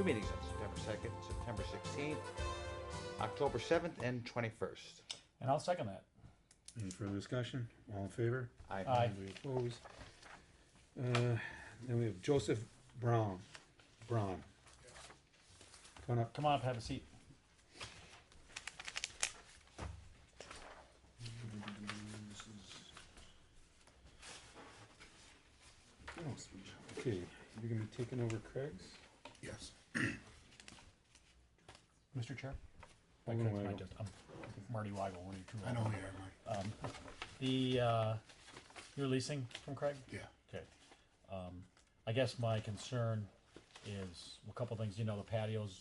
two meetings on September 2nd, September 16th, October 7th, and 21st. And I'll second that. Any further discussion? All in favor? Aye. Aye. Anybody opposed? Then we have Joseph Braun. Come on up. Come on up, have a seat. Okay, you're gonna be taking over Craig's? Yes. Mr. Chair? Alderman I Weigel. just, I'm Marty Weigel, one of your two. I know who you are, Mike. You're leasing from Craig? Yeah. Okay. I guess my concern is a couple things. You know, the patios,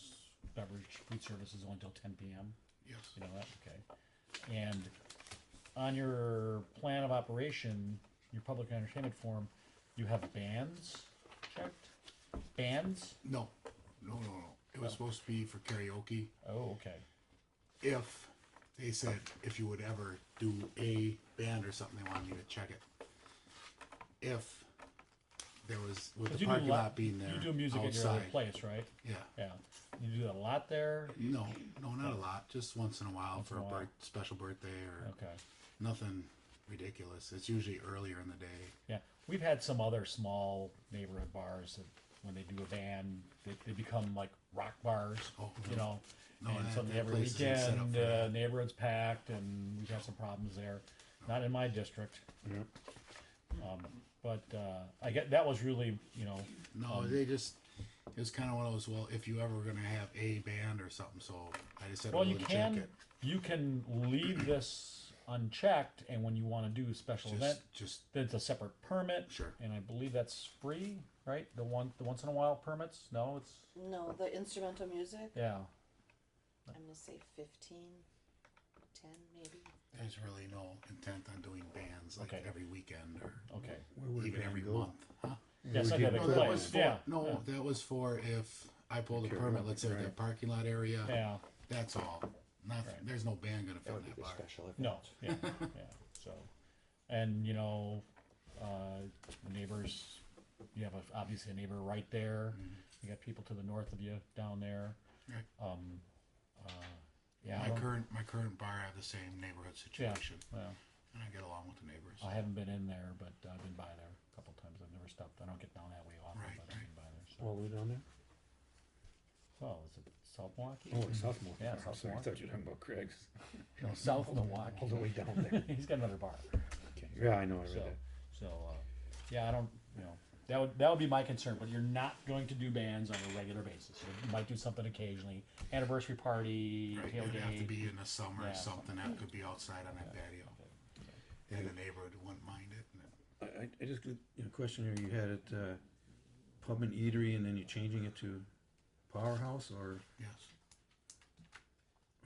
beverage, food service is only until 10 p.m. Yes. You know that? Okay. And on your plan of operation, your public entertainment form, you have bands checked? Bands? No. It was supposed to be for karaoke. Oh, okay. If they said if you would ever do a band or something, they wanted me to check it. If there was with 'Cause the you do parking lo- lot being there, You do music at your other outside. place, right? Yeah. Yeah. You do that a lot there? No, not a lot. Just once in a while Once for in a a while. special birthday or Okay. nothing ridiculous. It's usually earlier in the day. Yeah. We've had some other small neighborhood bars that when they do a band, they become like rock bars, Oh, you know. no, And that- so that every place isn't set up weekend, for that. neighborhood's packed, and we've had some problems there. Not in my district. Yep. But I get that was really, you know, No, they just it was kind of one of those. Well, if you ever were gonna have a band or something, so I just said, well, I you wouldn't check can leave this unchecked, and when you want to do a special it. event, Just it's a separate permit. Sure. And I believe that's free, right? The once in a while permits. No, it's No, the instrumental music, yeah. I'm gonna say 15, 10 maybe. there's really no intent on doing bands like Okay. every weekend or Okay. Where would even band every go? month. Huh? Yes, we I did got it it. No, that Play. was for Yeah. no, Yeah. that was for if I pulled a Okay, permit. Let's say right. that parking lot area. Yeah. That's all. Nothing. Right. There's no band gonna That fit would in be that the bar. special event. No. Yeah. Yeah. So, and you know, neighbors. You have obviously a neighbor right there. You got people to the north of you down there. Right. Yeah. I My don't- current bar have the same neighborhood situation, Well, and I get along with the neighbors. I haven't been in there, but I've been by there a couple times. I've never stopped. I don't get down that way often, Right, but I've been by there. So, All the way down there? is it South Milwaukee? Oh, it's South Milwaukee. Yeah, I'm South sorry, I Milwaukee. thought you were talking about Craig's. No, South Milwaukee. All the way down there. He's got another bar. Okay. Yeah, I know, I read So, that. yeah, I don't, you know, that would be my concern, but you're not going to do bands on a regular basis. You might do something occasionally, anniversary party, Right, it'd have to tailgate. be in the summer Yeah, or something that could be outside on that patio. And the neighborhood wouldn't mind it. And I just got a question here. You had it pub and eatery, and then you're changing it to Powerhouse, or yes,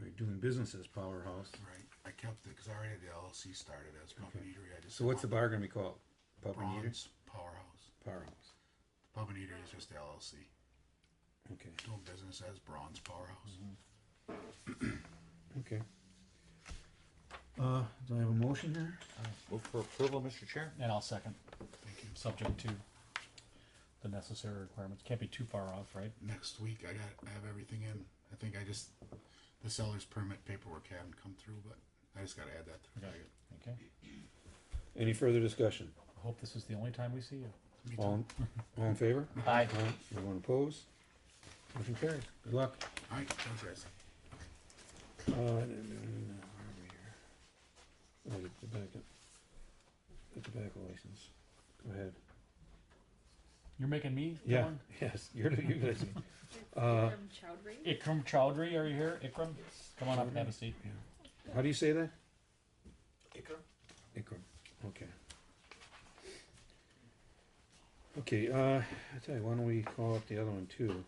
are you doing business as Powerhouse? right. I kept it because I already had the LLC started as Pub and Eatery. I just So what's the bar gonna be called? Pub and eatery? Bronze Powerhouse. Powerhouse. Pub and Eatery is just the LLC. Okay. Doing business as Bronze Powerhouse. Okay. Do I have a motion here? Move for approval, Mr. Chair. And I'll second, Thank you. subject to the necessary requirements. Can't be too far off, right? Next week I have everything in. I think the seller's permit paperwork hadn't come through, but I just gotta add that to the Okay. packet. Okay. Any further discussion? I hope this is the only time we see you. Me All, too. all in favor? Aye. Anyone opposed? Motion carries. Good luck. All right, thanks guys. Where are we here? Oh, the tobacco license. Go ahead. You're making me? Yeah, Dylan? yes, you're guys. From Chowdhury? Ikram Chowdhury, are you here? Ikram? Come on up and have a seat. How do you say that? Ikram. Okay. Okay, I tell you, why don't we call up the other one too?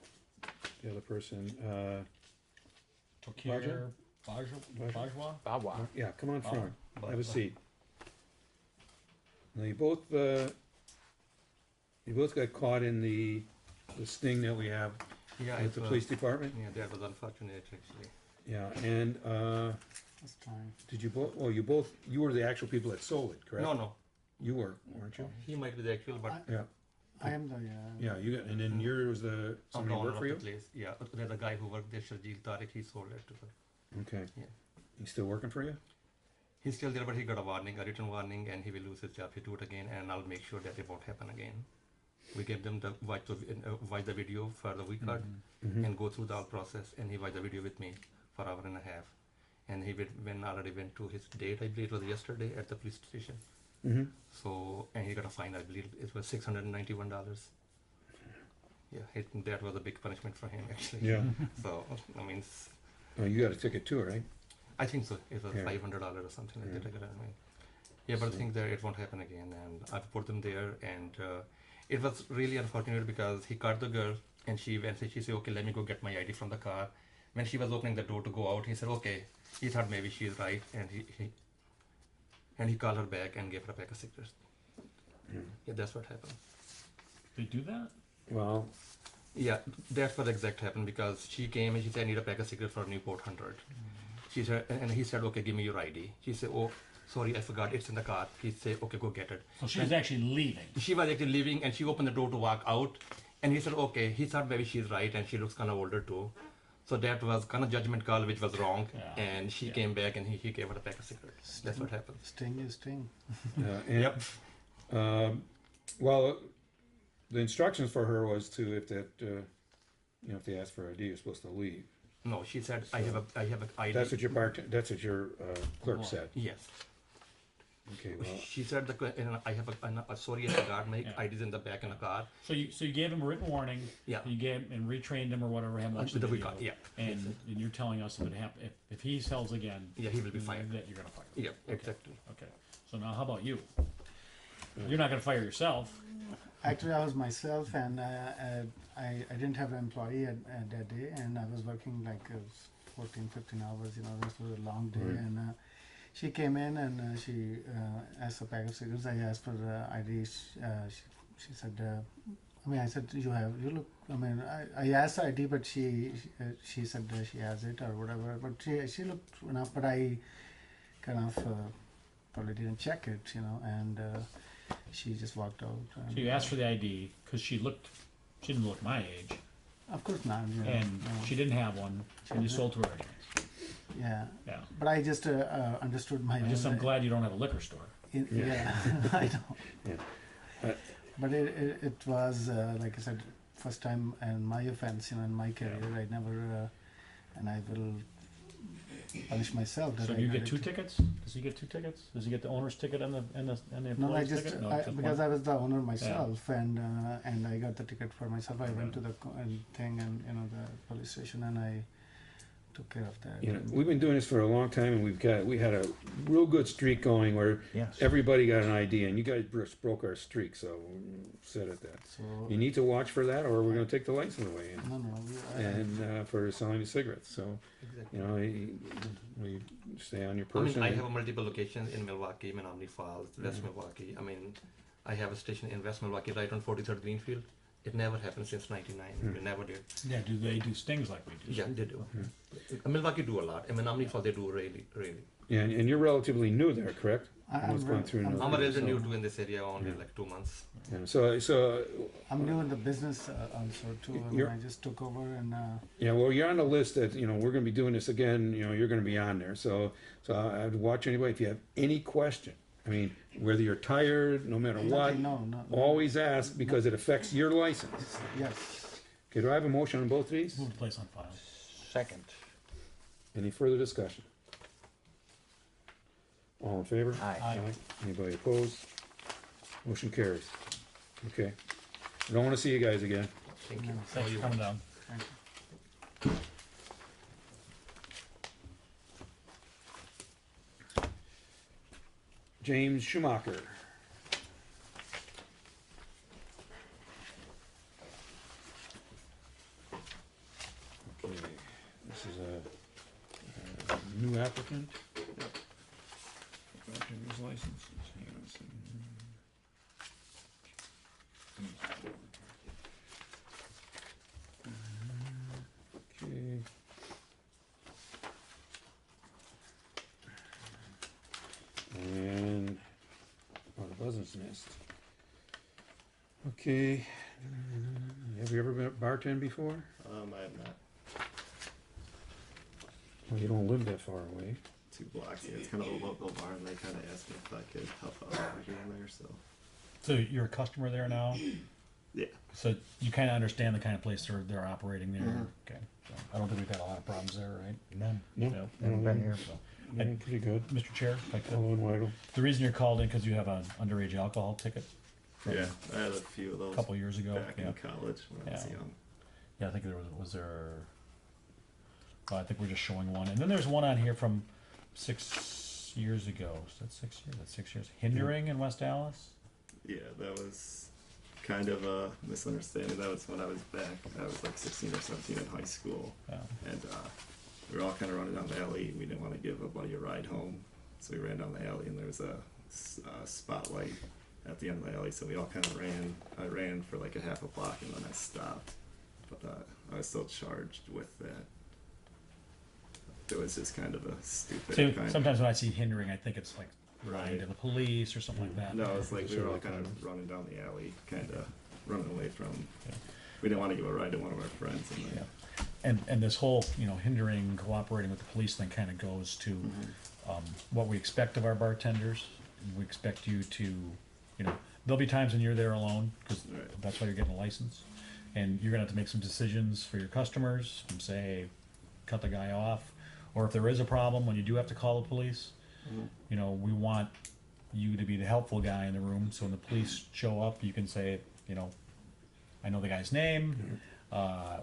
The other person, Fakir Bajwa? Bawa. yeah, come on front, Oh, have a seat. Now, you both got caught in the sting that we have Yeah, with the police department? yeah, that was unfortunate actually. Yeah, and, That's fine. did you you were the actual people that sold it, correct? No, You were, weren't you? he might be the actual, but Yeah, I am the, Yeah, you got, and then yours was the, I'm the somebody owner work of for the you? place. Yeah, there's a guy who worked there, Sharjeel Tariq, he sold it to her. Okay. Yeah. He's still working for you? He's still there, but he got a warning, a written warning, and he will lose his job if he do it again, and I'll make sure that it won't happen again. We gave them the watch the video for the week card and go through the whole process, and he watched the video with me for an hour and a half. And he already went to his date, I believe it was yesterday at the police station. Mm-hmm. So, and he got a fine, I believe it was $691. Yeah, that was a big punishment for him actually. Yeah. So, I mean, Oh, you got a ticket too, right? I think so. It was Yeah. $500 or something like Yeah. that. I got Yeah, but I think that it won't happen again. And I've put them there, and it was really unfortunate because he caught the girl, and she said, "Okay, let me go get my ID from the car." When she was opening the door to go out, he said, "Okay." He thought maybe she's right, and he called her back and gave her a pack of cigarettes. Yeah, that's what happened. They do that? Well, Yeah, that's what exact happened because she came and she said, "I need a pack of cigarettes for Newport 100." She said, and he said, "Okay, give me your ID." She said, "Oh, sorry, I forgot. It's in the car." He said, "Okay, go get it." So she was actually leaving. She was actually leaving, and she opened the door to walk out, and he said, "Okay." He thought maybe she's right, and she looks kind of older too. So that was kind of judgment call, which was wrong. Yeah. And she came back, and he gave her a pack of cigarettes. That's what happened. Sting is Sting. and, Yep. well, the instructions for her was to, if that, if they ask for ID, you're supposed to leave. No, she said, "I have a ID." That's what your clerk said. Yes. Okay, well, She said, "I have sorry, I forgot my Yeah. ID's in the back in the car." So you gave him a written warning. Yeah. You gave and retrained him or whatever. Him watch the The week video. card, yeah. And you're telling us if it happen if he sells again. Yeah, he will be fired. That you're gonna fire. Him. Yeah, exactly. Okay. So now how about you? You're not gonna fire yourself. Actually, I was myself, and I didn't have an employee at that day, and I was working like 14, 15 hours. This was a long day, Right. and she came in and she asked for a pack of cigarettes. I asked for the ID. She said, I said, you look. I asked her ID, but she said she has it or whatever. But she looked enough, but I kind of probably didn't check it, and she just walked out. So you asked for the ID because she didn't look my age, Of course not. and no. she didn't have one, and you sold to her anyway. Yeah, Yeah. but I just understood my. I'm glad you don't have a liquor store. Yeah, I know. yeah. But it was like I said, first time and my offense, in my career. I never, and I will punish myself. That So I do you did get 2 it. tickets? Does he get 2 tickets? Does he get the owner's ticket and the No, I employee's just ticket? No, just because one? I was the owner myself, and I got the ticket for myself. I went to the thing and the police station, and I took care of that. We've been doing this for a long time, and we had a real good streak going where Yes. everybody got an ID, and you guys broke our streak, so we're set at that. So You need to watch for that, or we're going to take the license away, no, and for selling the cigarettes. So Exactly. we stay on your I mean, person. I have multiple locations in Milwaukee, Menominee Falls, West Milwaukee. I mean, I have a station in West Milwaukee, right on 43rd Greenfield. It never happened since '99. We never did. Yeah, do they do stings like we do? Yeah, they do. Milwaukee do a lot. In Menominee Falls, they do really. Yeah, and you're relatively new there, correct? I'm Almost going through I'm- I'm a resident so- new to in this area only like 2 months. Yeah, so I'm new in the business also too. You're- I just took over and. yeah, well, you're on the list that we're going to be doing this again. You're going to be on there. So I'd watch anybody if you have any question. I mean, whether you're tired, no matter what, No. always ask because it affects your license. Yes. Okay, do I have a motion on both of these? Move the place on file. Second. Any further discussion? All in favor? Aye. Anybody opposed? Motion carries. Okay. I don't want to see you guys again. Thank you. Thanks for coming down. Thank you. James Schumacher. Okay, this is a new applicant. His license. Hang on a second. Okay. And, the buzzard's nest. Okay, have you ever been bartend before? I have not. Well, you don't live that far away. 2 blocks. Yeah, it's kind of a local bar, and they kind of asked me if I could help out over here and there. So So you're a customer there now? yeah, So you kind of understand the kind of place they're operating there? Okay. So I don't think we've had a lot of problems there, right? None. No, No. Haven't been here. Doing pretty good. Mr. Chair, if I could. Hello and Weidel. The reason you're called in because you have an underage alcohol ticket from yeah. I had a few of those a couple years ago. back Yeah. in college when I was Yeah. young. Yeah, I think there was there. Oh, I think we're just showing one, and then there's one on here from 6 years ago. Is that 6 years? That's 6 years. Hindering in West Dallas. Yeah, that was kind of a misunderstanding. That was when I was back. I was like 16 or 17 in high school, Yeah. and we were all kind of running down the alley. We didn't want to give a buddy a ride home, so we ran down the alley, and there was a spotlight at the end of the alley. So we all kind of ran. I ran for like a half a block, and then I stopped. But I was still charged with that. It was just kind of a stupid So kind. sometimes when I see hindering, I think it's like lying Right. to the police or something like that. No, it's like we were all kind of running down the alley, kind of running away from. Yeah. We didn't want to give a ride to one of our friends, and Yeah. And this whole hindering, cooperating with the police thing kind of goes to what we expect of our bartenders. We expect you to, there'll be times when you're there alone because Right. that's why you're getting a license, and you're gonna have to make some decisions for your customers and say, hey, cut the guy off, or if there is a problem when you do have to call the police, we want you to be the helpful guy in the room. So when the police show up, you can say, I know the guy's name. I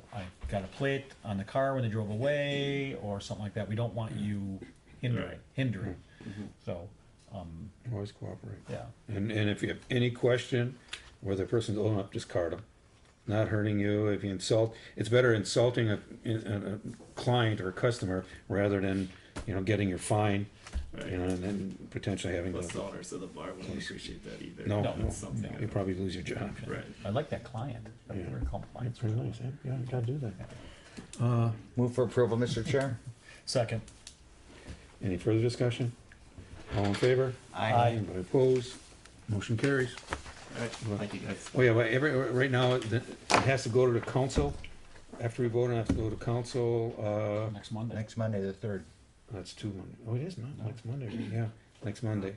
got a plate on the car when they drove away, or something like that. We don't want you hindering. So, Always cooperate. yeah, And if you have any question, whether the person's old enough, just card them. Not hurting you. If you insult, it's better insulting a client or a customer rather than, getting your fine, Right. and then potentially having plus to. the owners of the bar wouldn't appreciate that either. No, No, That's something you probably lose your job. Right. I like that client. We're gonna call them clients. Pretty nice, eh? Yeah, you gotta do that. Move for approval, Mr. Chair. Second. Any further discussion? All in favor? Aye. Anybody opposed? Motion carries. All right. Thank you, guys. Oh, yeah, but right now, it has to go to the council. After we vote, it has to go to council, Next Monday. Next Monday, the 3rd. that's 2 Monday. Oh, it is not, next Monday, yeah, next Monday.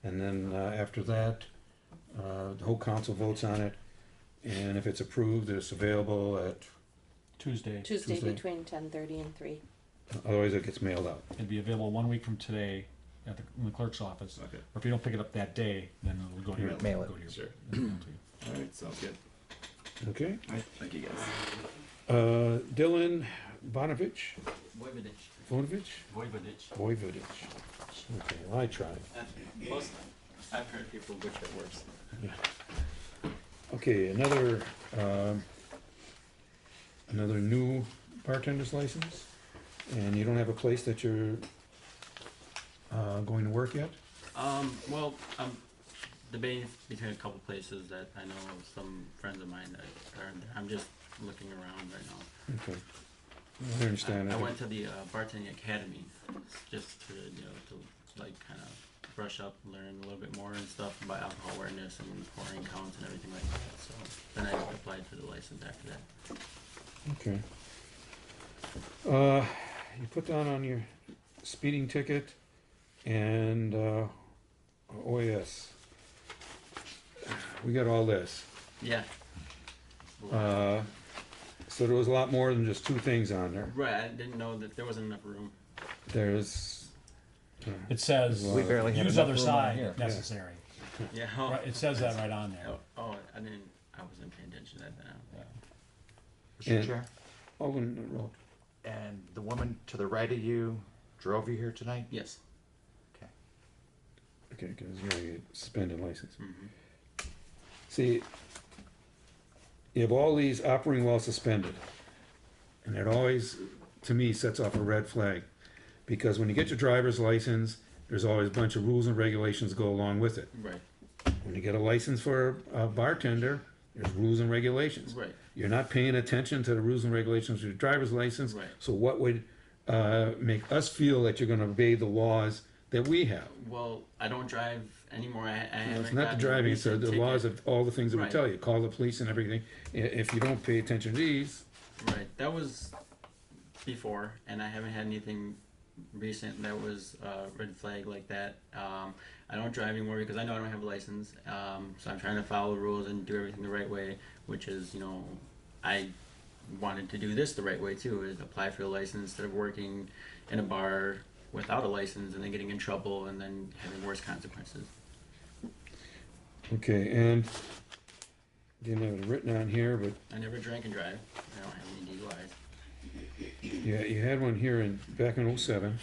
And then, after that, the whole council votes on it, and if it's approved, it's available at, Tuesday. Tuesday Tuesday. between 10:30 and 3. otherwise it gets mailed out. It'll be available 1 week from today in the clerk's office. Okay. Or if you don't pick it up that day, then it'll go to your Mail it. Go to your, Sure. it'll go to you. All right. Sounds good. Okay? All right. Thank you, guys. Dylan Bonovich, Voivodich. Vonovich? Voivodich. Voivodich. Okay, well, I tried. Most, I've heard people butcher words. Okay, another new bartender's license, and you don't have a place that you're going to work yet? Well, I'm debating between a couple places that I know of some friends of mine that are there. I'm just looking around right now. Okay, I understand. I went to the bartending academy just to, to like kind of brush up, learn a little bit more and stuff about alcohol awareness and pouring counts and everything like that. So then I applied for the license after that. Okay. You put down on your speeding ticket and OAS. We got all this. Yeah. So there was a lot more than just 2 things on there. Right, I didn't know that there wasn't enough room. There's, It says, We barely have use enough other room on side here. if necessary. Yeah. Right, it says that right on there. Oh, I wasn't paying attention to that now. Mr. And- Chair. Alden, And the woman to the right of you drove you here tonight? Yes. Okay. okay, because you're gonna get suspended license. Mm-hmm. See, you have all these operating while suspended, and it always, to me, sets off a red flag. Because when you get your driver's license, there's always a bunch of rules and regulations go along with it. Right. When you get a license for a bartender, there's rules and regulations. Right. You're not paying attention to the rules and regulations of your driver's license. Right. So what would make us feel that you're gonna obey the laws that we have? Well, I don't drive anymore. I No, haven't it's not the gotten a driving, it's recent the ticket. laws of all the things that we Right. tell you, call the police and everything. If you don't pay attention to these, Right. That was before, and I haven't had anything recent that was red flag like that. I don't drive anymore because I know I don't have a license. So I'm trying to follow the rules and do everything the right way, which is, you know, I wanted to do this the right way too, is apply for a license instead of working in a bar without a license and then getting in trouble and then having worse consequences. okay, and didn't have it written on here, but I never drank and drive. I don't have any DUIs. yeah, you had one here back in '07.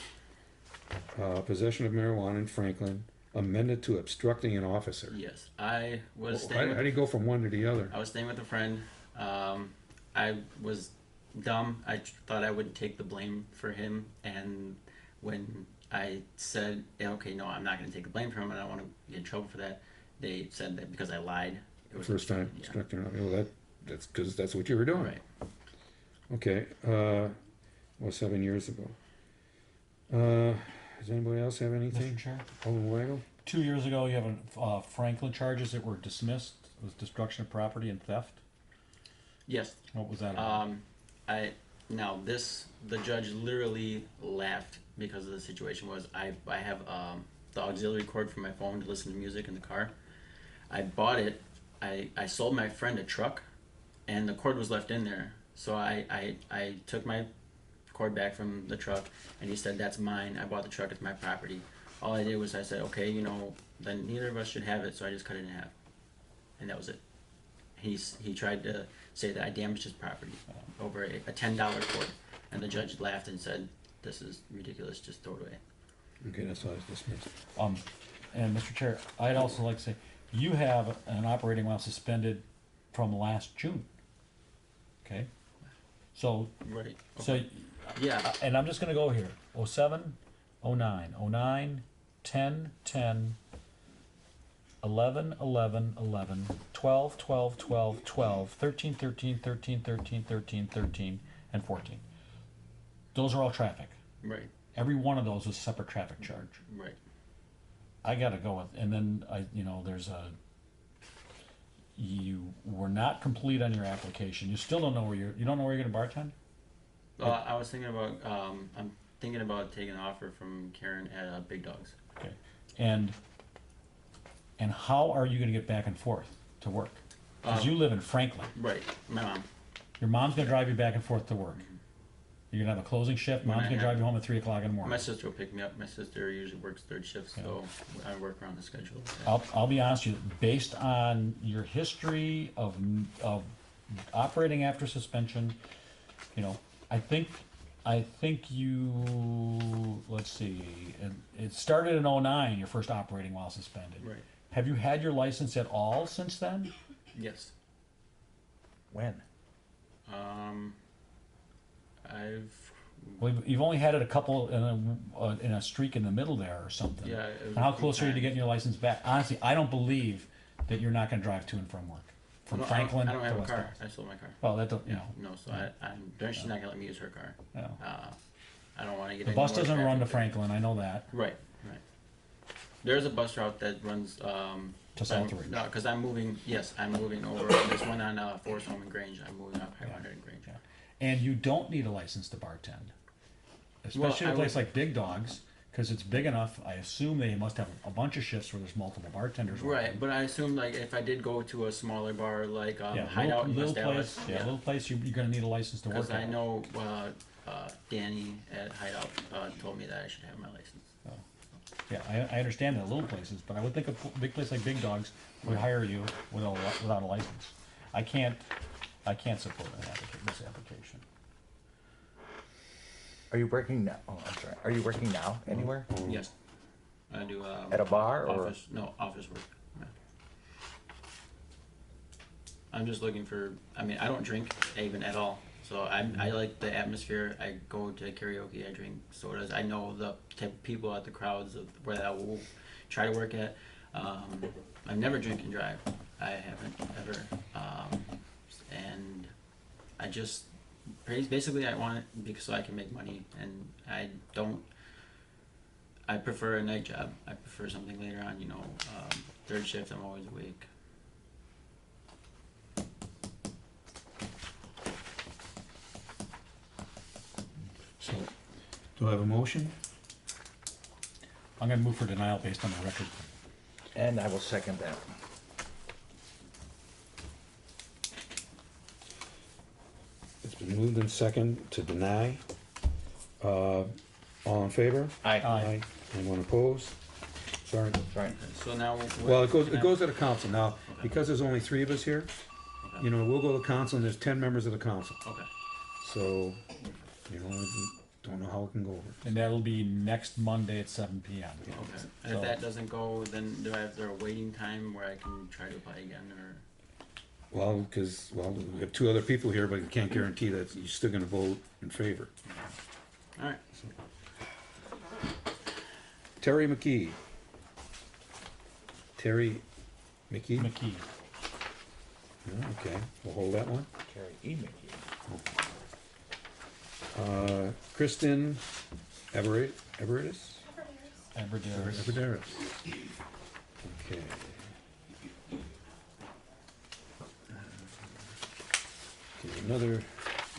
Possession of marijuana in Franklin, amended to obstructing an officer. Yes, I was How staying with do you go from one to the other? I was staying with a friend. I was dumb. I thought I would take the blame for him, and when I said, "Okay, no, I'm not going to take the blame for him, and I don't want to get in trouble for that," they said that because I lied. It was First time yeah. obstructing, well, that's because that's what you were doing. Right. Okay, well, 7 years ago. Does anybody else have anything? Mr. Chair? Alderman Weigel? 2 years ago, you have Franklin charges that were dismissed. It was destruction of property and theft. Yes. What was that about? The judge literally laughed because of the situation was I have the auxiliary cord for my phone to listen to music in the car. I bought it. I sold my friend a truck, and the cord was left in there. So I took my cord back from the truck, and he said, "That's mine. I bought the truck. It's my property." All I did was I said, "Okay, you know, then neither of us should have it." So I just cut it in half, and that was it. He tried to say that I damaged his property over a $10 cord, and the judge laughed and said, "This is ridiculous. Just throw it away." Okay, that's all I was dismissed. And Mr. Chair, I'd also like to say, you have an operating while suspended from last June. Okay? So, Right. so, Yeah. and I'm just gonna go here, 07, 09, 10, 10, 11, 11, 11, 12, 12, 12, 12, 13, 13, 13, 13, 13, 13, and 14. Those are all traffic. Right. Every one of those was a separate traffic charge. Right. I gotta go with, and then you were not complete on your application. You still don't know where you don't know where you're gonna bartend? I was thinking about, I'm thinking about taking an offer from Karen at Big Dogs. Okay. And how are you gonna get back and forth to work? Cause you live in Franklin. Right. My mom. Your mom's gonna drive you back and forth to work. You're gonna have a closing shift, mom's gonna drive you home at 3 o'clock in the My morning. sister will pick me up. My sister usually works third shift, so I work around the schedule. I'll be honest with you, based on your history of operating after suspension, I think you, let's see, it started in '09, your first operating while suspended. Right. Have you had your license at all since then? Yes. When? Well, you've only had it a couple in a streak in the middle there or something. Yeah, it was And how a few close are you to times. getting your license back? Honestly, I don't believe that you're not going to drive to and from work, from No, Franklin I don't to have a West car. Dallas. I sold my car. Well, that don't, No, so she's not gonna let me use her car. no. I don't want to get The any bus more doesn't run to traffic. Franklin. I know that. Right. There's a bus route that runs To Southridge. No, because I'm moving. Yes, I'm moving over. There's one on Forest Home and Grange. I'm moving up High 100 and Grange. Yeah. And you don't need a license to bartend, especially I a place would- like Big Dogs, because it's big enough. I assume they must have a bunch of shifts where there's multiple bartenders. Right, working. but I assume like if I did go to a smaller bar like Yeah, Hideout in little West Dallas, place. Yeah, little place. You're going to need a license to work. because I at. know Danny at Hideout told me that I should have my license. Yeah, I understand that little places, but I would think a big place like Big Dogs would hire you without a license. I can't support this application. Are you working now? Oh, I'm sorry. Are you working now anywhere? Yes, I do. At a bar or? Office work. Yeah. I'm just looking for. I mean, I don't drink even at all. So I like the atmosphere. I go to karaoke. I drink sodas. I know the type of people at the crowds of where I will try to work at. I've never drink and drive. I haven't ever. And I just basically I want it because so I can make money, and I don't. I prefer a night job. I prefer something later on. You know, third shift. I'm always awake. So, do I have a motion? I'm gonna move for denial based on the record. And I will second that. It's been moved in second to deny. All in favor? Aye. Anyone opposed? Sorry. Right. So now. Well, it goes to the council. Now, because there's only 3 of us here, Okay. you know, we'll go to council and there's 10 members of the council. Okay. So, you know, we don't know how it can go over. And that'll be next Monday at 7 p.m. Okay. And So- if that doesn't go, then do I have there a waiting time where I can try to apply again, or? Well, because, we have 2 other people here, but you can't guarantee that you're still gonna vote in favor. All right. Terry McKee. Terry McKee? McKee. Yeah, okay, we'll hold that one. Terry E. McKee. Kristen Everett, Everettis? Aberdaris. Everettis. Okay. Okay, another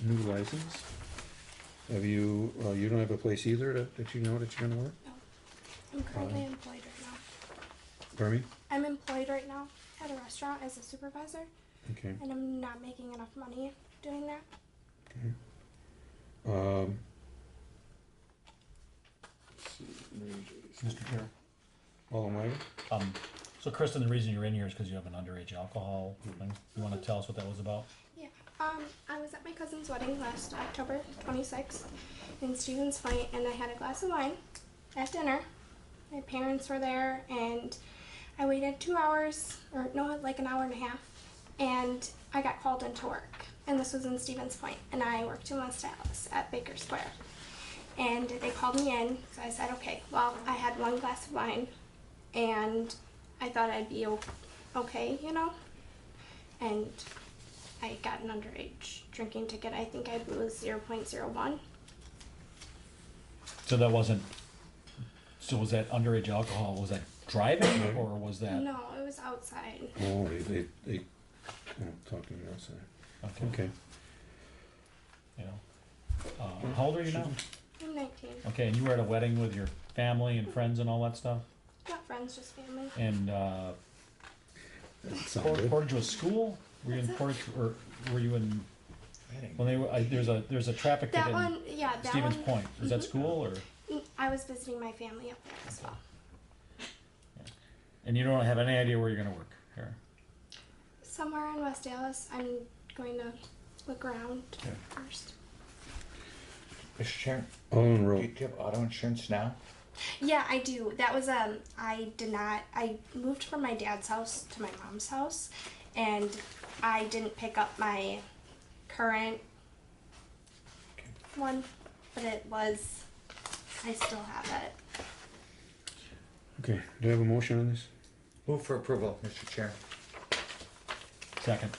new license. Have you, you don't have a place either that you know that you're gonna work? I'm currently employed right now. Pardon me? I'm employed right now at a restaurant as a supervisor, Okay. and I'm not making enough money doing that. Mr. Chair. All in way? So Kristen, the reason you're in here is because you have an underage alcohol thing. You want to tell us what that was about? Yeah. I was at my cousin's wedding last October 26th in Stevens Point, and I had a glass of wine at dinner. My parents were there, and I waited 2 hours, or no, like an hour and a half, and I got called into work. And this was in Stevens Point, and I worked in West Dallas at Baker Square. And they called me in, so I said, okay, well, I had 1 glass of wine, and I thought I'd be okay, you know? And I got an underage drinking ticket. I think I was 0.01. So that wasn't. So was that underage alcohol? Was that driving or was that? No, it was outside. Oh, they talk to me outside. Okay. You know. How old are you now? I'm 19. Okay, and you were at a wedding with your family and friends and all that stuff. Not friends, just family. And Sound good? Portage was school. Were you in What's Portage, or were you in? When they were, there's a traffic That ticket one, yeah, in that Stevens one. Point. Was that school or? I was visiting my family up there as well. And you don't have any idea where you're gonna work here. Somewhere in West Dallas. I'm going to look around Okay. first. Mr. Chairman, All in do row. you have auto insurance now? Yeah, I do. That was I did not. I moved from my dad's house to my mom's house, and I didn't pick up my current one, but it was. I still have it. Okay, do I have a motion on this? Move for approval, Mr. Chair. Second.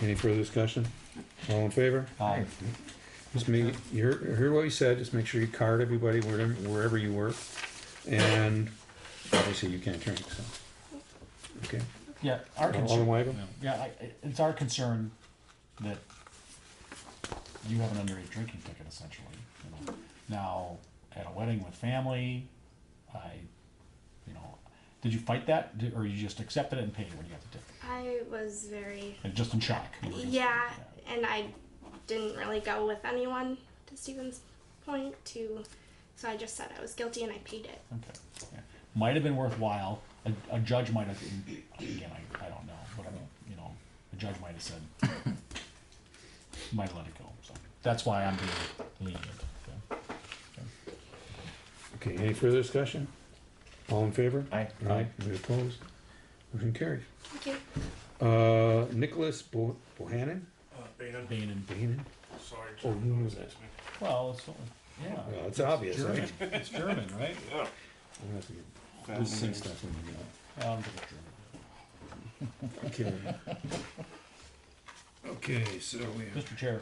Any further discussion? All in favor? Aye. Just make, you heard what he said, just make sure you card everybody wherever you work. And obviously you can't drink, so. Okay. Yeah, our All in concern. Weigel? Yeah, it's our concern that you have an underage drinking ticket essentially. You know. Now, at a wedding with family, did you fight that, or you just accepted it and paid it when you got the ticket? I was very. And just in shock. You were just- Yeah, and I didn't really go with anyone to Stevens Point so I just said I was guilty and I paid it. Okay. Yeah. Might have been worthwhile. A judge might have. Again, I don't know, but I mean, a judge might have said, might let it go. So that's why I'm being lenient. Okay, any further discussion? All in favor? Aye. Aye. Any opposed? Motion carries. Thank you. Nicholas Bohannon? Being Bohannon? Sorry. Oh, who knows that? well, yeah. Well, it's obvious, German. right? It's German, right? Yeah. We'll have to get- We'll sing stuff when we get I'm just German. out. Okay. Okay, so we have, Mr. Chair,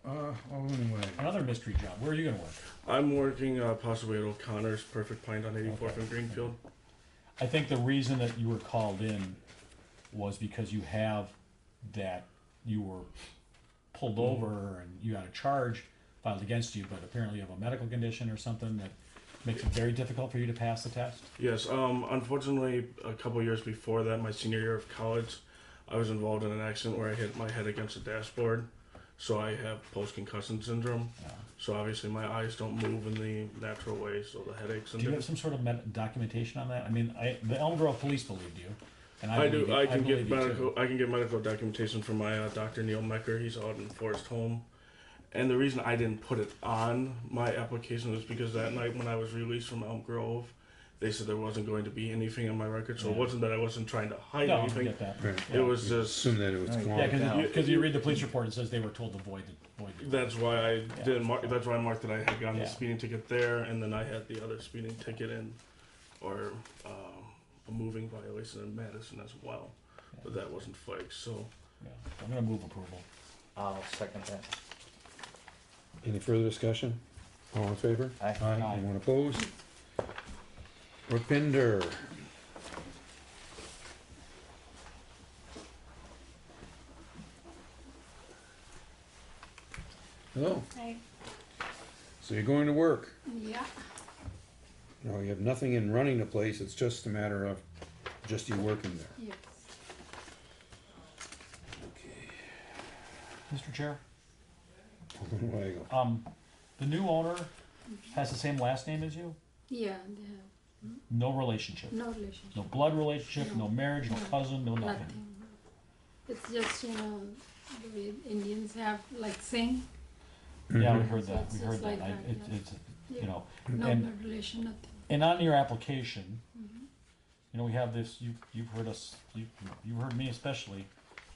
Anyway. Another mystery job. Where are you gonna work? I'm working possibly at O'Connor's Perfect Pint on 84th and Greenfield. I think the reason that you were called in was because you have that you were pulled over and you got a charge filed against you, but apparently you have a medical condition or something that makes it very difficult for you to pass the test. Yes, unfortunately, a couple years before that, my senior year of college, I was involved in an accident where I hit my head against the dashboard. So I have post-concussion syndrome. Yeah. So obviously my eyes don't move in the natural way, so the headaches and Do you have some sort of documentation on that? I mean, the Elm Grove police believed you, and I do. believe you- I can believe get you medical. too. I can get medical documentation from my Dr. Neil Mecker. He's out in Forest Home. And the reason I didn't put it on my application was because that night when I was released from Elm Grove, they said there wasn't going to be anything on my record. So it Yeah. wasn't that I wasn't trying to hide No, I anything. get that. Right. It was just. Assume that it was Right. gone. Yeah, because you read the police report, it says they were told to void you. That's why I Yeah. didn't mark. That's why I marked that I had gotten Yeah. the speeding ticket there, and then I had the other speeding ticket in, or a moving violation in Madison as well, but that wasn't fixed. So Yeah, I'm gonna move approval. I'll second that. Any further discussion? All in favor? Aye. Aye. Anyone opposed? Rupinder. Hello. Hi. So you're going to work. Yeah. No, you have nothing in running the place, it's just a matter of just you working there. Yes. Mr. Chair, Alderman Weigel. the new owner has the same last name as you? Yeah, they have No relationship? no relationship. No blood relationship, no marriage, no No. cousin, no nothing? Nothing. It's just, the way Indians have like sing. Yeah, we Mhm. heard So that, it's we just heard like that. that, yeah. It's, Yeah. you know, No and, blood relation, nothing. and on your application, Mhm. we have this, you've heard us, you've heard me especially,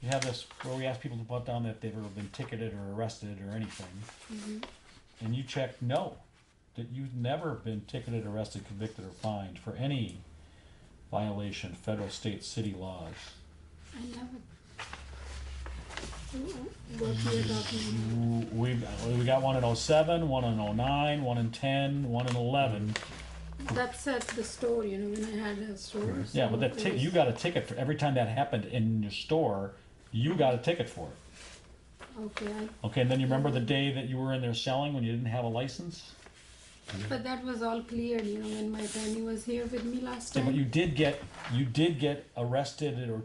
you have this where we ask people to put down that they've ever been ticketed or arrested or anything, Mhm. and you checked no, that you've never been ticketed, arrested, convicted, or fined for any violation of federal, state, city laws. I never. What we are talking about. We got one in 07, one in 09, one in 10, one in 11. That's at the store, when I had a store. Yeah, so but it was- you got a ticket for every time that happened in your store. You got a ticket for it. Okay, Okay, and then you remember the day that you were in there selling when you didn't have a license? but that was all cleared, when my attorney was here with me last Yeah, time. but you did get arrested or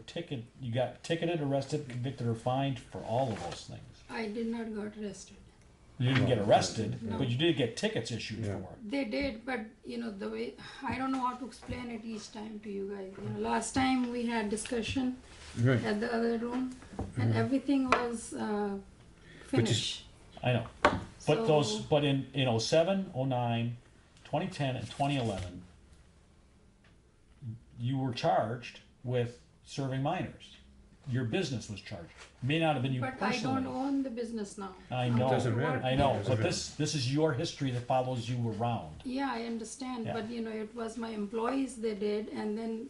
you got ticketed, arrested, convicted, or fined for all of those things. I did not got arrested. You didn't get arrested, No. but you did get tickets issued Yeah. for it. They did, but the way I don't know how to explain it each time to you guys. Last time we had discussion Right. at the other room, and everything was finished. I know. But but in 07, 09, 2010, and 2011, you were charged with serving minors. Your business was charged. May not have been you But personally. I don't own the business now. I I'm know. Doesn't working matter. I know, Doesn't but matter. this is your history that follows you around. Yeah, I understand, Yeah. but it was my employees they did, and then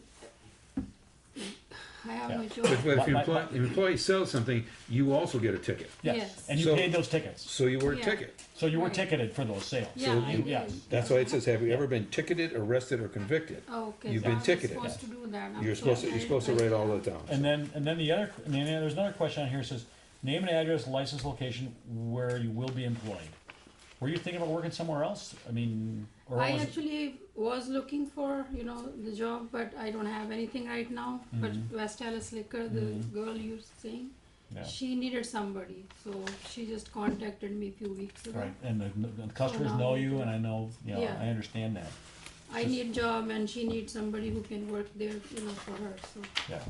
I have no But choice. if your My- employee sells something, you also get a ticket. Yes, Yes. and you So- paid those tickets. So you were a Yeah. ticket. So you were Right. ticketed for those sales. Yeah, I you- did. Yes. That's why it says, have you ever been ticketed, arrested, or convicted? Oh, okay, You've so been I was ticketed. supposed to do that. I'm You're sorry. supposed to write all that down. And then there's another question on here that says, name and address, license, location where you will be employed. Were you thinking about working somewhere else? I mean, or I was it? actually was looking for, the job, but I don't have anything right now. But West Alice Liquor, the girl you're saying, Yeah. she needed somebody, so she just contacted me a few weeks ago. Right, and the customers now- know you, and I know, Yeah. I understand that. I need job, and she needs somebody who can work there, for her. So Yeah.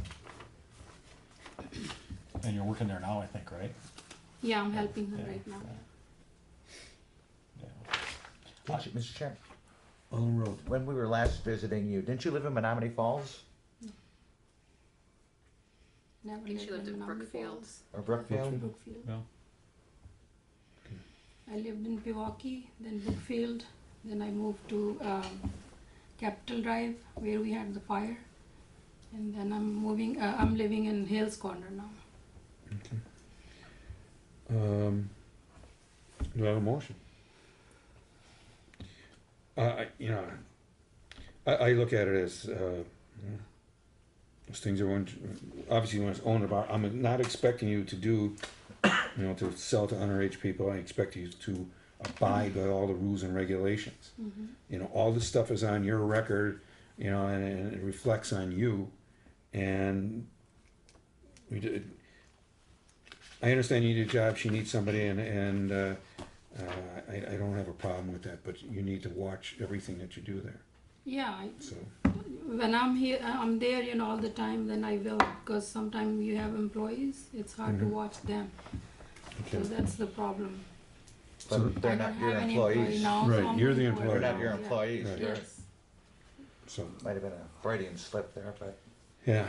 And you're working there now, I think, right? yeah, I'm helping her Yeah, right now. Yeah. Mr. Chairman, Allen Road. when we were last visiting you, didn't you live in Menominee Falls Never I think she lived in Menominee Brookfield. Falls. or Brookfield? Brookfield. No. I lived in Pewaukee, then Brookfield, then I moved to Capitol Drive where we had the fire, and then I'm living in Hales Corner now. Do I have a motion? You know, I look at it as, those things are, obviously you want to own a bar. I'm not expecting you to do, you know, to sell to underage people. I expect you to abide by all the rules and regulations. You know, all this stuff is on your record, you know, and it reflects on you. And we did, I understand you need a job, she needs somebody, and I don't have a problem with that, but you need to watch everything that you do there. Yeah, So, when I'm here, I'm there, you know, all the time, then I will, because sometimes you have employees, it's hard to watch them. okay. So that's the problem. But they're I not don't your have any employees. now, Right, so I'm you're the employed employer. They're not now, your yeah. employees. Right. You're- Yes. So, Might have been a Freudian slip there, but yeah.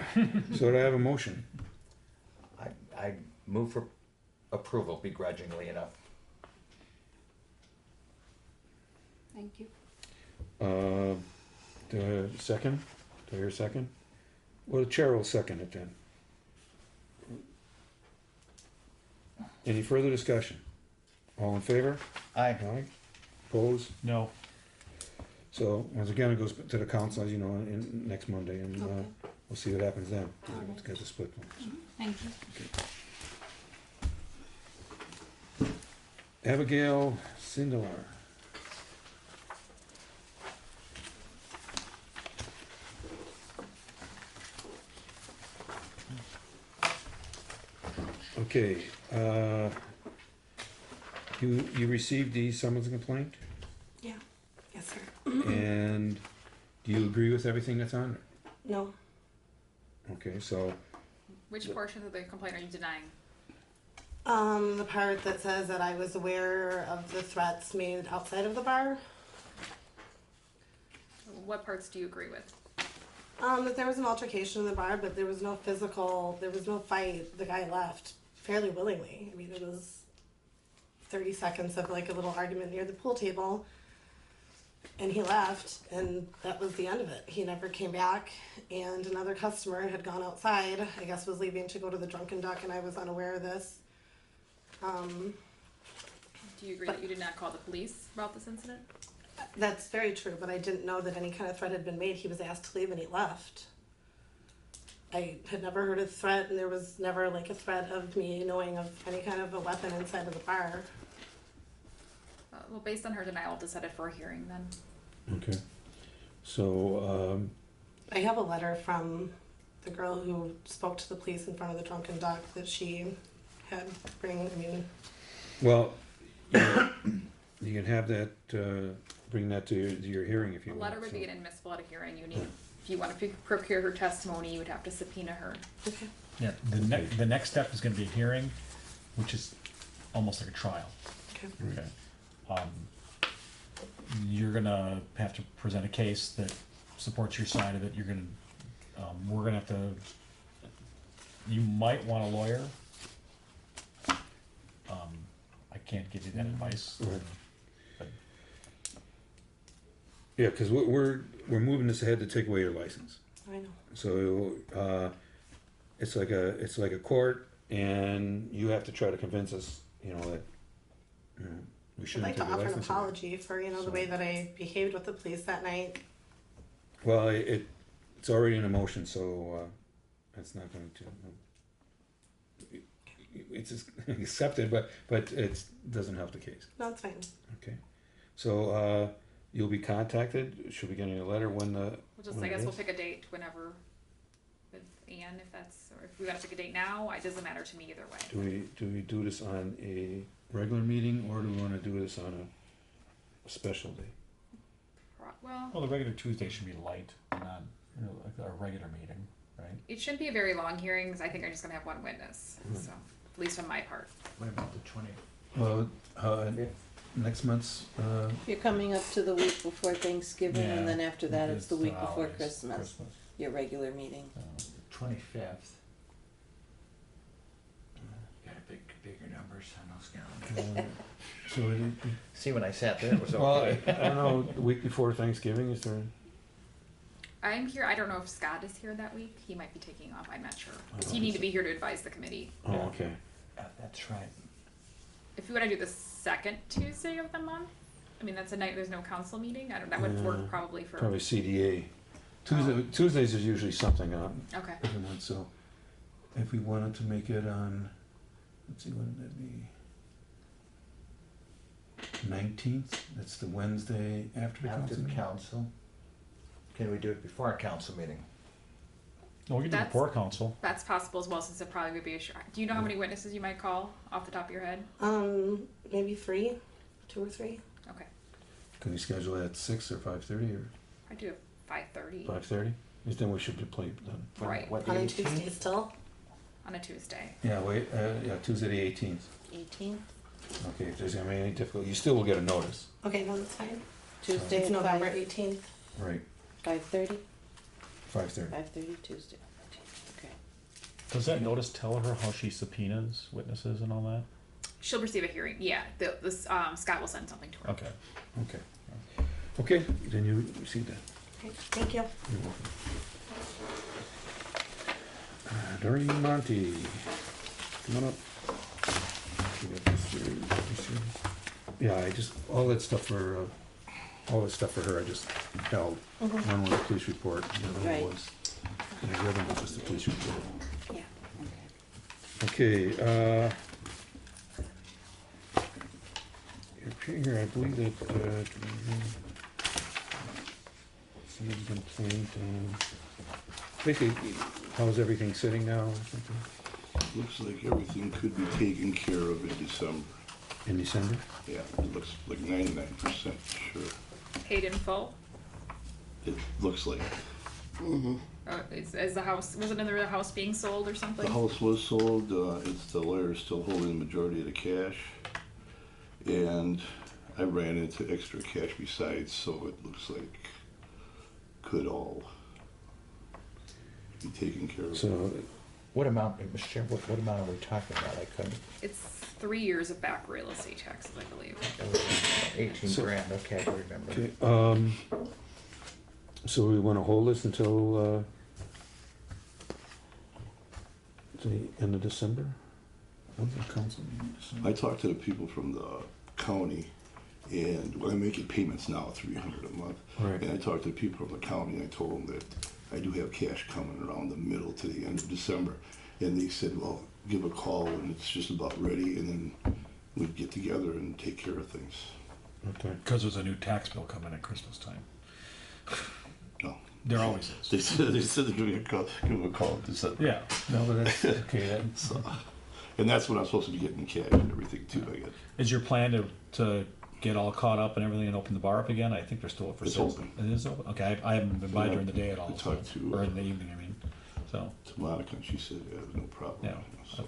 So do I have a motion? I move for approval begrudgingly enough. Thank you. Do I have a second? Do I hear a second? Well, the chair will second it then. Any further discussion? All in favor? Aye. Aye. Opposed? No. So, once again, it goes to the council, as you know, in next Monday, and Okay. we'll see what happens then. All right. It's got the split votes. Thank you. Abigail Sindelar. Okay, you received the summons complaint, Yeah. Yes, sir. and do you agree with everything that's on it? No. Okay, so, Which portion of the complaint are you denying? The part that says that I was aware of the threats made outside of the bar. What parts do you agree with? That there was an altercation in the bar, but there was no fight. The guy left fairly willingly. I mean, it was 30 seconds of like a little argument near the pool table. And he left, and that was the end of it. He never came back, and another customer had gone outside, I guess was leaving to go to the Drunken Duck, and I was unaware of this. Do you agree that you did not call the police about this incident? That's very true, but I didn't know that any kind of threat had been made. He was asked to leave and he left. I had never heard a threat, and there was never like a threat of me knowing of any kind of a weapon inside of the bar. Well, based on her denial, to set it for a hearing then. okay. So, I have a letter from the girl who spoke to the police in front of the Drunken Duck that she had well, you can have that, bring that to your hearing if you The want. letter would so. be inadmissible at a hearing. You need, if you want to procure her testimony, you would have to subpoena her. Okay. Yeah, the next step is gonna be a hearing, which is almost like a trial. Okay. Okay. You're gonna have to present a case that supports your side of it. You're gonna, we're gonna have to, you might want a lawyer. I can't give you that advice. Right. But Yeah, because we're moving this ahead to take away your license. I know. So it's like a court, and you have to try to convince us, you know, that we I'd shouldn't like take to your offer an license away. apology for, the So- way that I behaved with the police that night. Well, it's already in a motion, so it's not going to. It's accepted, but it doesn't help the case. No, it's fine. Okay, so you'll be contacted. Should we get a letter when the? We'll just, when I it guess we'll is? pick a date whenever with Ann, if that's, or if we gotta pick a date now, it doesn't matter to me either way. Do we do this on a regular meeting, or do we want to do this on a special day? well, the regular Tuesday should be light, not like our regular meeting, right? It shouldn't be a very long hearing, because I think I'm just gonna have one witness, so, at least on my part. What about the 20th? Well, next month's. You're coming up to the week before Thanksgiving, Yeah, and then after that, it's the week the before holidays, Christmas, your regular meeting. 25th. Got a bigger numbers on those calendars. So See, when I sat there, it was well, okay. I don't know. The week before Thanksgiving, is there? I'm here, I don't know if Scott is here that week, he might be taking off, I'm not sure. Because you need to be here to advise the committee. Oh, okay. That's right. if you want to do the second Tuesday of the month, I mean, that's a night there's no council meeting. I don't. That would work probably for. Probably CDA. Tuesdays is usually something on. Okay. Isn't it? So, if we wanted to make it on, let's see, when would that be? 19th. That's the Wednesday after the After council the meeting? council. Can we do it before our council meeting? No, we can do That's- before council. That's possible as well, since it probably would be a short. Do you know how many witnesses you might call off the top of your head? Maybe 2 or 3. Okay. Can we schedule it at 6 or 5:30 or I do have 5:30 5:30? Because then we should be played then. Right. What, On the a 18th? Tuesday still? on a Tuesday. Yeah, Tuesday the 18th. 18th, Okay, if there's gonna be any difficulty, you still will get a notice. Okay, no, that's fine. Tuesday It's at November 18th. Right, 5:30, 5:30. 5:30 Tuesday. Okay. Does that notice tell her how she subpoenas witnesses and all that? She'll receive a hearing. Yeah, Scott will send something to her. Okay. Okay. Okay, then you see that. Okay, thank you. You're welcome. Doreen Monty, come on up. We got this here. Yeah, I just, all that stuff for her, I just held. One was the police report, the other Right. one was, and the other one was just the police report. Yeah. Okay, here, I believe that, somebody's complaint, basically, how's everything sitting now or something? Looks like everything could be taken care of in December. In December? Yeah, it looks like 99% sure. Paid in full. It looks like. Is the house, wasn't there a house being sold or something? The house was sold, it's the lawyer still holding the majority of the cash. And I ran into extra cash besides, so it looks like could all be taken care of. So, What amount, Mr. Chair, what amount are we talking about? I couldn't, It's 3 years of back real estate taxes, I believe. that was 18 grand, okay, I remember. okay, so we wanna hold this until, the end of December? When's the council meeting in December? I talked to the people from the county, and when I'm making payments now, $300 a month. Right. And I talked to the people from the county, and I told them that I do have cash coming around the middle to the end of December. And they said, well, give a call when it's just about ready, and then we'd get together and take care of things. Okay. Because there's a new tax bill coming at Christmas time. No. There always is. They said they'd give me a call in December. Yeah. No, but that's, okay, that, So, and that's when I'm supposed to be getting cash and everything too, I guess. Is your plan to get all caught up and everything and open the bar up again? I think they're still up for It's sale. open. It is open? Okay, I haven't been by Yeah, during the day at all. I talked so- to, Or in the evening, I mean, so. To Monica, and she said, yeah, no problem. Yeah. So,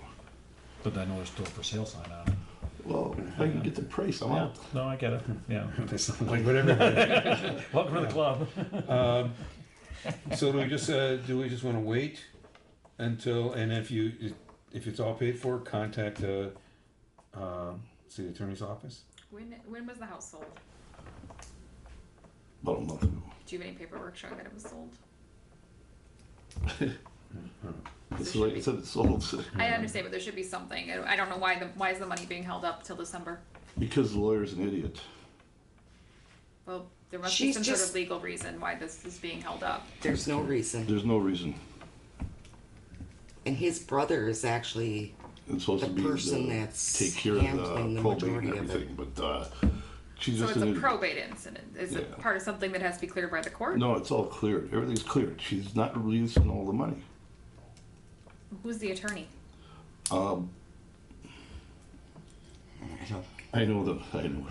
But I know there's still a for sale sign on it. well, if I can get the price, I'm Yeah, out. no, I get it, yeah. that sounds like what everybody. Welcome to the club. So do we just wanna wait until, and if it's all paid for, contact the city attorney's office? When was the house sold? About a month ago. Do you have any paperwork showing that it was sold? It's like I said, it's sold. I understand, but there should be something. I don't know why is the money being held up till December? Because the lawyer's an idiot. Well, there must be She's some sort just- of legal reason why this is being held up. There's no reason. There's no reason. And his brother is actually It's supposed the to be person the, that's take care of handling the the probate majority and of it. everything, but she's So just it's an a idiot. probate incident. Is it Yeah. part of something that has to be cleared by the court? No, it's all cleared. Everything's cleared. She's not releasing all the money. Who's the attorney? Um, I know them. I know.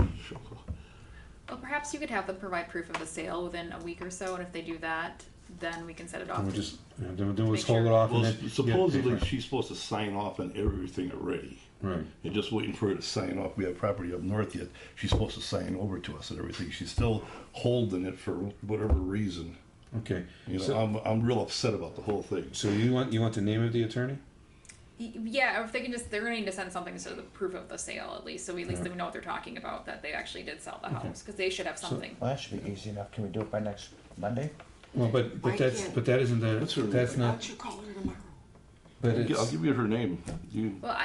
Well, perhaps you could have them provide proof of the sale within a week or so, and if they do that, then we can set it off. And we just, then we Make just hold sure. it off Well, and then. supposedly she's supposed to sign off on everything already. Right. You're just waiting for her to sign off. We have property up north yet. She's supposed to sign over to us and everything. She's still holding it for whatever reason. Okay. You know, So- I'm real upset about the whole thing. So you want the name of the attorney? Yeah, or if they can they're going to need to send something to the proof of the sale at least, so at least we know what they're talking about, that they actually did sell the house, because they should have something. Well, that should be easy enough. Can we do it by next Monday? Well, but I that's, can't- but that isn't What's her that's name? not, Why don't you call her tomorrow? but I'll it's, give you her name. Well,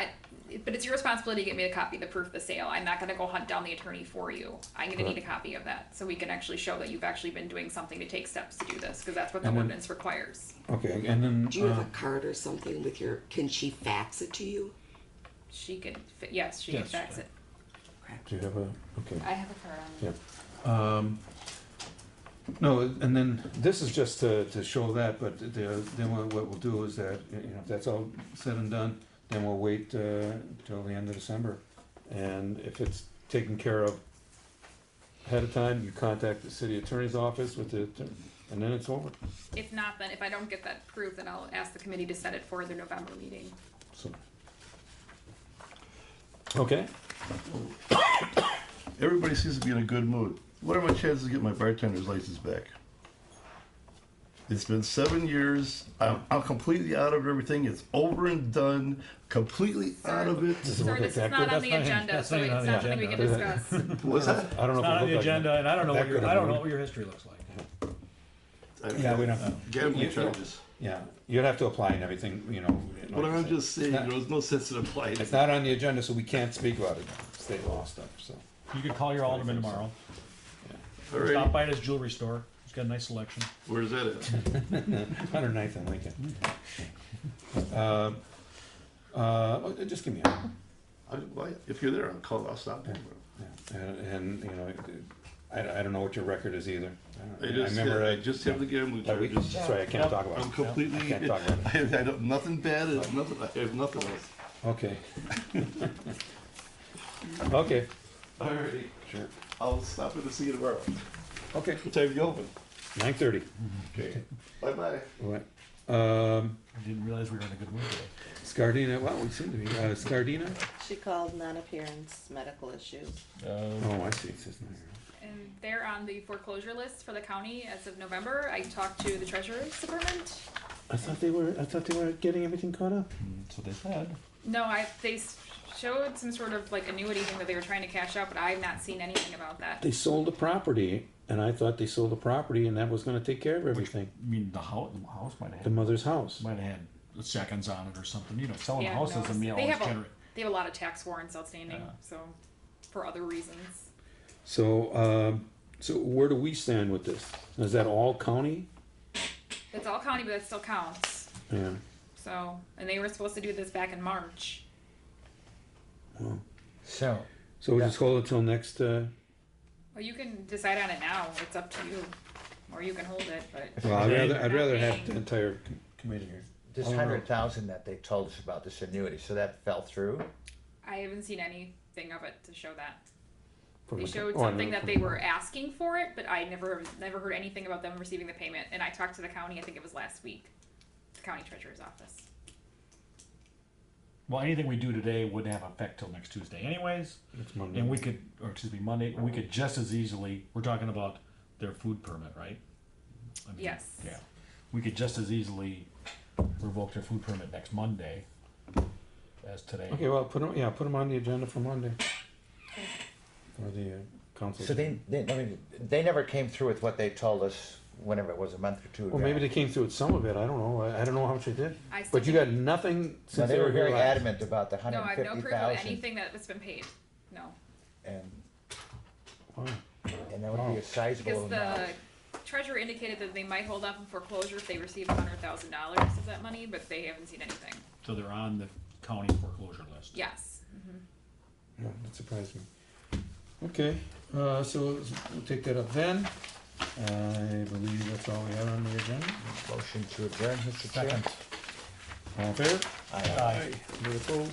But it's your responsibility to get me a copy of the proof of the sale. I'm not gonna go hunt down the attorney for you. I'm gonna need a copy of that, so we can actually show that you've actually been doing something to take steps to do this, because that's what the And then- ordinance requires. Okay, and then, Do you have a card or something with your? Can she fax it to you? She could, yes, she can Yes. fax it. do you have a, okay. I have a card on me. Yeah. No, and then this is just to show that, but then what we'll do is that, you know, if that's all said and done, then we'll wait till the end of December. And if it's taken care of ahead of time, you contact the city attorney's office with the, and then it's over. If not, then if I don't get that proof, then I'll ask the committee to set it for the November meeting. So. Okay, Everybody seems to be in a good mood. What are my chances of getting my bartender's license back? It's been 7 years. I'm completely out of everything. It's over and done. Completely out of it. Sir, this is not on the agenda, so it's not something we can discuss. What's that? I don't know. It's not on the agenda, and I don't know that what your, could I don't have know moved. what your history looks like. Yeah, we don't know. Gambling charges. Yeah, you'd have to apply and everything, you know. But I'm just saying, It's not- there was no sense in applying. It's not on the agenda, so we can't speak about it, state law stuff, so. You could call your alderman tomorrow. All right. Stop by at his jewelry store. He's got a nice selection. Where's that at? 109th and Lincoln. Just give me a. If you're there, I'll stop there. Yeah, and you know, I don't know what your record is either. I just have the gambling charges. Sorry, I can't talk about it. I'm completely. I can't talk about it. I don't, nothing bad. Nothing. I have nothing else. Okay. Okay. Alrighty. Sure. I'll stop in to see you tomorrow. Okay. What time do you open? 9:30. Okay. Bye bye. What? I didn't realize we were in a good mood today. Scardina. Well, we seem to be. Scardina. She called non-appearance medical issues. Oh, I see. It says no. And they're on the foreclosure list for the county as of November. I talked to the treasurer's department. I thought they were getting everything caught up. So they said. No, they showed some sort of like annuity thing that they were trying to cash out, but I've not seen anything about that. They sold the property, and I thought they sold the property, and that was going to take care of everything. I mean, the house might have had. The mother's house. Might have had seconds on it or something. You know, selling Yeah, houses no, and me they always have generate. they have a lot of tax warrants outstanding, so for other reasons. So, so where do we stand with this? Is that all county? It's all county, but it still counts. Yeah. So, and they were supposed to do this back in March. Well, So we just hold it till next. Well, you can decide on it now. It's up to you, or you can hold it. But Well, I'd Not rather have paying. the entire committee here. this I don't know. 100,000 that they told us about this annuity, so that fell through. I haven't seen anything of it to show that. From They the- showed oh, I know, something that from- they were asking for it, but I never heard anything about them receiving the payment. And I talked to the county. I think it was last week, the county treasurer's office. Well, anything we do today wouldn't have effect till next Tuesday, anyways. It's Monday. And we could, or excuse me, Monday. We could just as easily. We're talking about their food permit, right? I mean, Yes. Yeah. We could just as easily revoke their food permit next Monday as today. Okay, well, put them on the agenda for Monday. For the council. So I mean, they never came through with what they told us whenever it was a month or two ago. Well, maybe they came through with some of it. I don't know. I don't know how much they did. I still But you got nothing No, since they were here very last. adamant about the No, I have no proof of 150,000, anything that's been paid. No, and Wow. and that would be a sizable because amount. the treasurer indicated that they might hold off on foreclosure if they receive $100,000 of that money, but they haven't seen anything. So they're on the county foreclosure list. Yes. No, that surprised me. Okay, so we'll take that up then. I believe that's all we have on the agenda. Motion to adjourn, Mr. Chair. Second. All in favor? Aye. Any opposed?